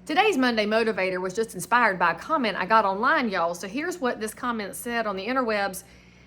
Today's Monday Motivator was just inspired by a comment I got online, y'all. So here's what this comment said on the interwebs.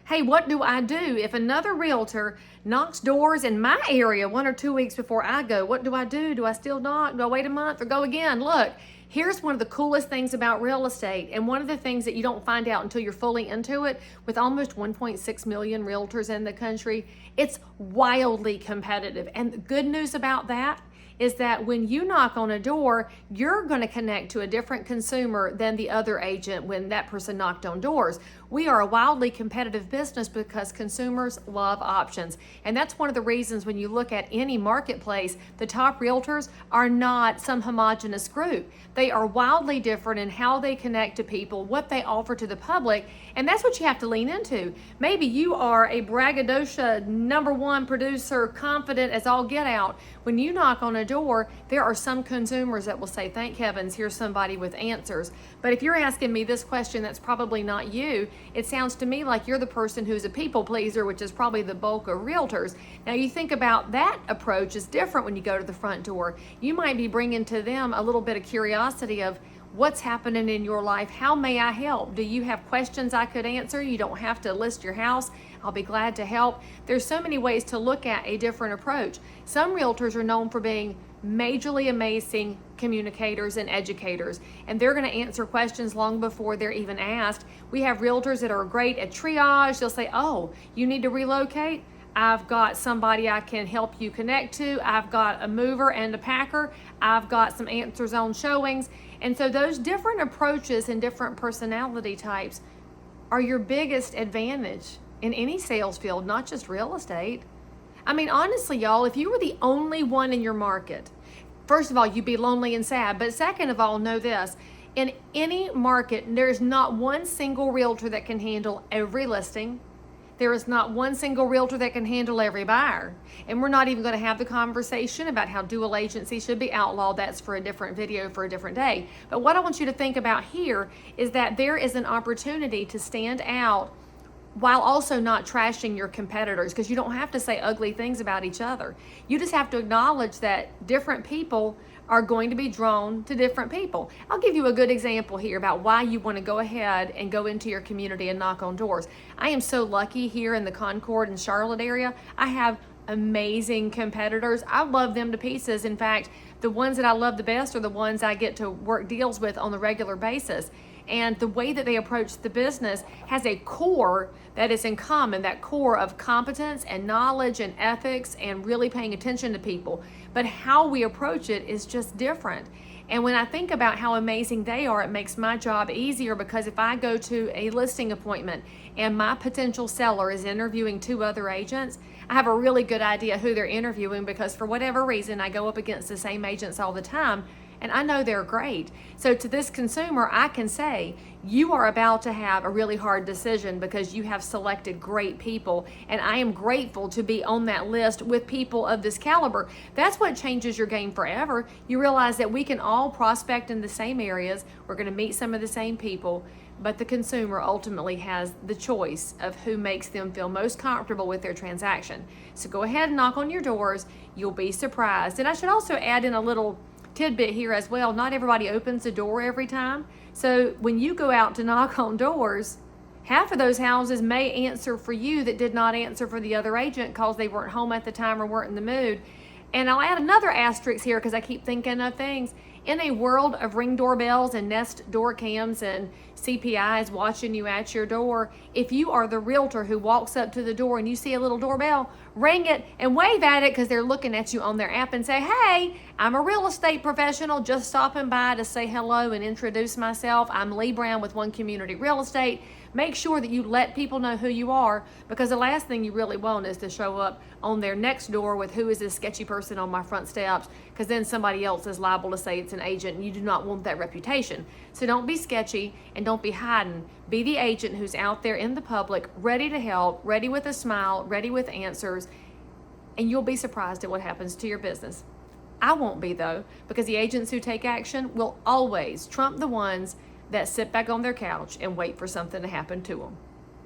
Hey, what do I do if another realtor knocks doors in my area 1 or 2 weeks before I go? What do I do? Do I still knock? Do I wait a month or go again? Look, here's one of the coolest things about real estate, and one of the things that you don't find out until you're fully into it. With almost 1.6 million realtors in the country, it's wildly competitive. And the good news about that is that when you knock on a door, you're going to connect to a different consumer than the other agent when that person knocked on doors. We are a wildly competitive business because consumers love options. And that's one of the reasons when you look at any marketplace, the top realtors are not some homogenous group. They are wildly different in how they connect to people, what they offer to the public, and that's what you have to lean into. Maybe you are a braggadocio #1 producer, confident as all get out. When you knock on a door, there are some consumers that will say, thank heavens, here's somebody with answers. But if you're asking me this question, that's probably not you. It sounds to me like you're the person who's a people pleaser, which is probably the bulk of realtors. Now you think about that approach is different when you go to the front door. You might be bringing to them a little bit of curiosity of what's happening in your life. How may I help? Do you have questions I could answer? You don't have to list your house. I'll be glad to help. There's so many ways to look at a different approach. Some realtors are known for being majorly amazing communicators and educators, and they're going to answer questions long before they're even asked. We have realtors that are great at triage. They'll say, oh, you need to relocate? I've got somebody I can help you connect to. I've got a mover and a packer. I've got some answers on showings. And so those different approaches and different personality types are your biggest advantage in any sales field, not just real estate. I mean, honestly, y'all, if you were the only one in your market, first of all, you'd be lonely and sad. But second of all, know this. In any market, there's not one single realtor that can handle every listing. There is not one single realtor that can handle every buyer. And we're not even going to have the conversation about how dual agency should be outlawed. That's for a different video for a different day. But what I want you to think about here is that there is an opportunity to stand out while also not trashing your competitors, because you don't have to say ugly things about each other. You just have to acknowledge that different people are going to be drawn to different people. I'll give you a good example here about why you want to go ahead and go into your community and knock on doors. I am so lucky here in the Concord and Charlotte area. I have amazing competitors. I love them to pieces. In fact, the ones that I love the best are the ones I get to work deals with on a regular basis. And the way that they approach the business has a core that is in common, that core of competence and knowledge and ethics and really paying attention to people. But how we approach it is just different. And when I think about how amazing they are, it makes my job easier, because if I go to a listing appointment and my potential seller is interviewing 2 other agents, I have a really good idea who they're interviewing, because for whatever reason, I go up against the same agents all the time. And I know they're great. So to this consumer, I can say, you are about to have a really hard decision because you have selected great people. And I am grateful to be on that list with people of this caliber. That's what changes your game forever. You realize that we can all prospect in the same areas. We're going to meet some of the same people. But the consumer ultimately has the choice of who makes them feel most comfortable with their transaction. So go ahead and knock on your doors. You'll be surprised. And I should also add in a little tidbit here as well. Not everybody opens the door every time. So when you go out to knock on doors, half of those houses may answer for you that did not answer for the other agent because they weren't home at the time or weren't in the mood. And I'll add another asterisk here because I keep thinking of things. In a world of Ring doorbells and Nest door cams and CPIs watching you at your door, if you are the realtor who walks up to the door and you see a little doorbell, ring it and wave at it because they're looking at you on their app and say, hey, I'm a real estate professional just stopping by to say hello and introduce myself. I'm Leigh Brown with One Community Real Estate. Make sure that you let people know who you are, because the last thing you really want is to show up on their next door with who is this sketchy person on my front steps, because then somebody else is liable to say it's an agent and you do not want that reputation. So don't be sketchy and don't be hiding. Be the agent who's out there in the public, ready to help, ready with a smile, ready with answers, and you'll be surprised at what happens to your business. I won't be though, because the agents who take action will always trump the ones that sit back on their couch and wait for something to happen to them.